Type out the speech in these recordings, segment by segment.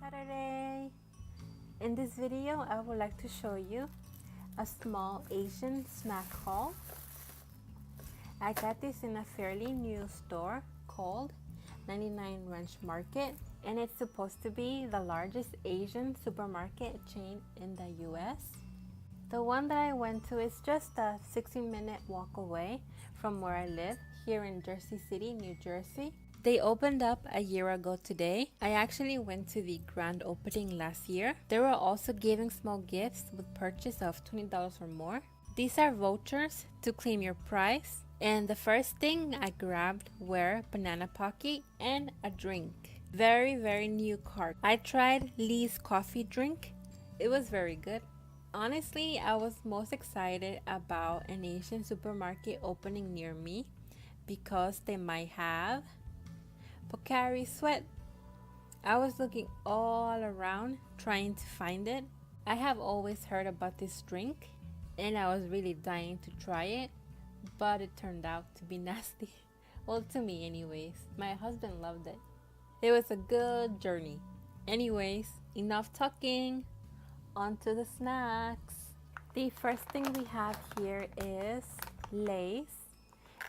Saturday! In this video, I would like to show you a small Asian snack haul. I got this in a fairly new store called 99 Ranch Market, and it's supposed to be the largest Asian supermarket chain in the US. The one that I went to is just a 60-minute walk away from where I live here in Jersey City, New Jersey. They opened up a year ago today. I actually went to the grand opening last year. They were also giving small gifts with purchase of $20 or more. These are vouchers to claim your prize. And the first thing I grabbed were banana pocky and a drink. Very new cart. I tried Lee's coffee drink. It was very good. Honestly, I was most excited about an Asian supermarket opening near me because they might have Pocari Sweat. I was looking all around trying to find it. I have always heard about this drink and I was really dying to try it, but it turned out to be nasty. Well, to me anyways. My husband loved it. It was a good journey. Anyways, enough talking. On to the snacks. The first thing we have here is Lay's.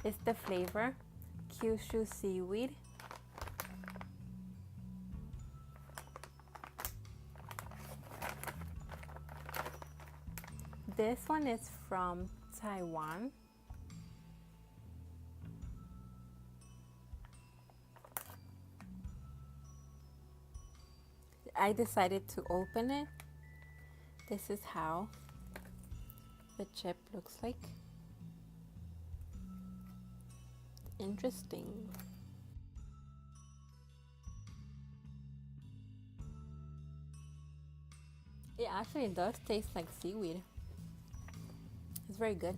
It's the flavor Kyushu seaweed. This one is from Taiwan. I decided to open it. This is how the chip looks like. Interesting. It actually does taste like seaweed. It's very good.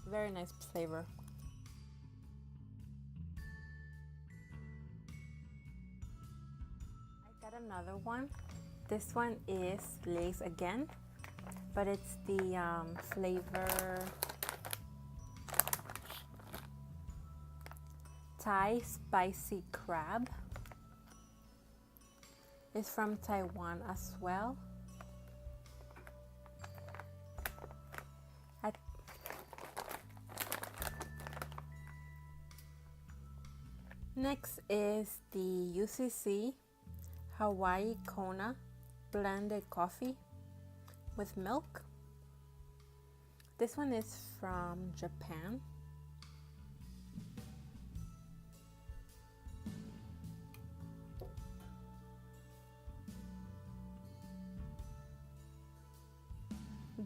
Very nice flavor. I got another one. This one is Lay's again, but it's the flavor Thai spicy crab. It's from Taiwan as well. Next is the UCC Hawaii Kona blended coffee with milk. This one is from Japan.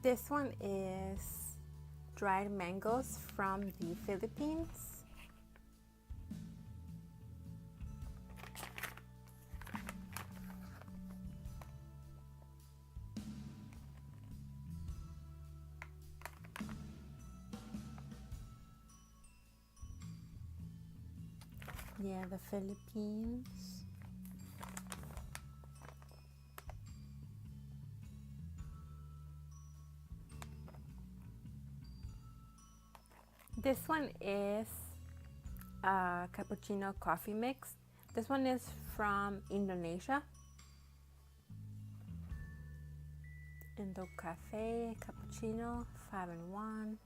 This one is dried mangoes from the Philippines. Yeah, the Philippines. This one is a cappuccino coffee mix. This one is from Indonesia. Indo Cafe cappuccino 5-in-1.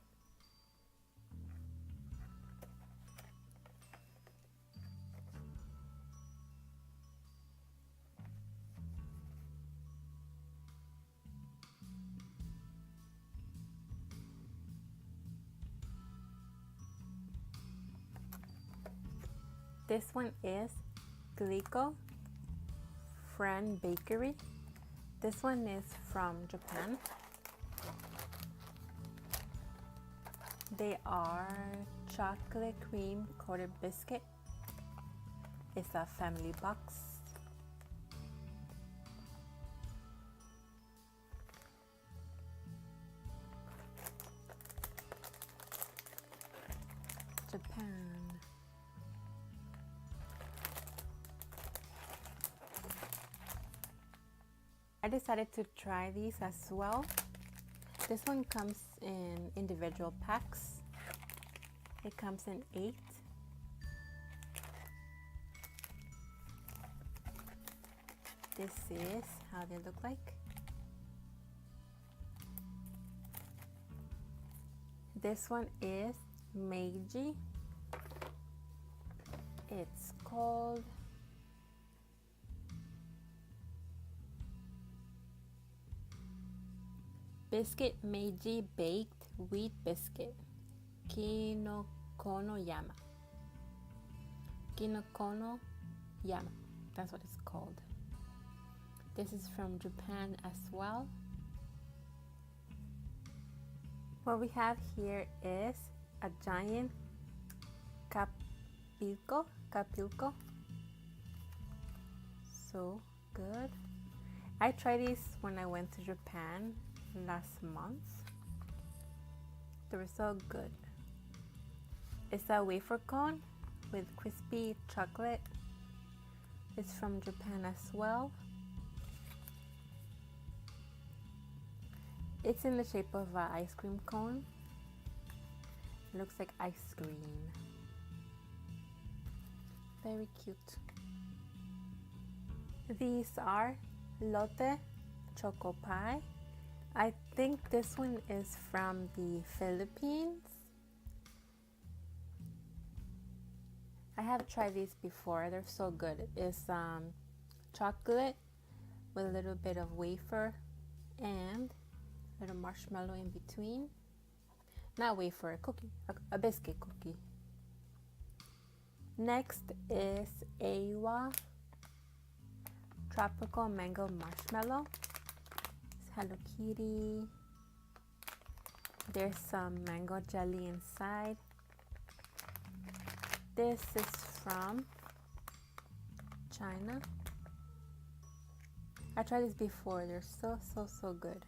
This one is Glico Friend Bakery. This one is from Japan. They are chocolate cream coated biscuit. It's a family box. Japan. I decided to try these as well. This one comes in individual packs. It comes in 8. this is how they look like. This one is Meiji. It's called Biscuit Meiji Baked Wheat Biscuit. Kinokono Yama. Kinokono Yama. That's what it's called. This is from Japan as well. What we have here is a giant capilco. So good. I tried these when I went to Japan last month. They were so good. It's a wafer cone with crispy chocolate. It's from Japan as well. It's in the shape of an ice cream cone. It looks like ice cream. Very cute. These are Latte Choco Pie. I think this one is from the Philippines. I have tried these before. They're so good. It's chocolate with a little bit of wafer and a little marshmallow in between. Not wafer, a cookie, a biscuit cookie. Next is Awa Tropical Mango Marshmallow. It's Hello Kitty. There's some mango jelly inside. This is from China. I tried this before. They're so good.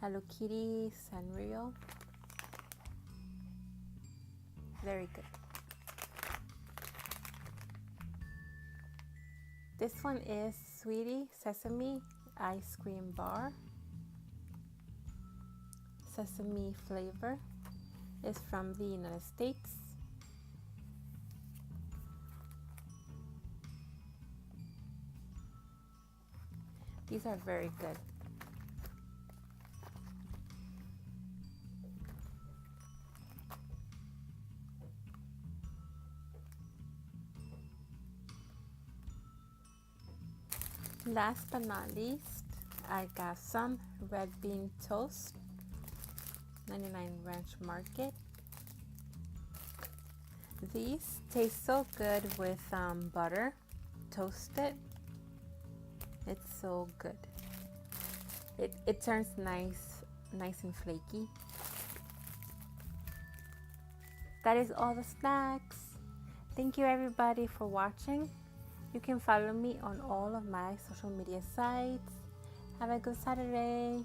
Hello Kitty Sanrio. Very good. This one is Sweety Sesame Ice Cream Bar. Sesame flavor. Is from the United States. These are very good. Last but not least, I got some red bean toast, 99 Ranch Market. These taste so good with butter toasted. It's so good. It turns nice and flaky. That is all the snacks. Thank you everybody for watching. You can follow me on all of my social media sites. Have a good Saturday.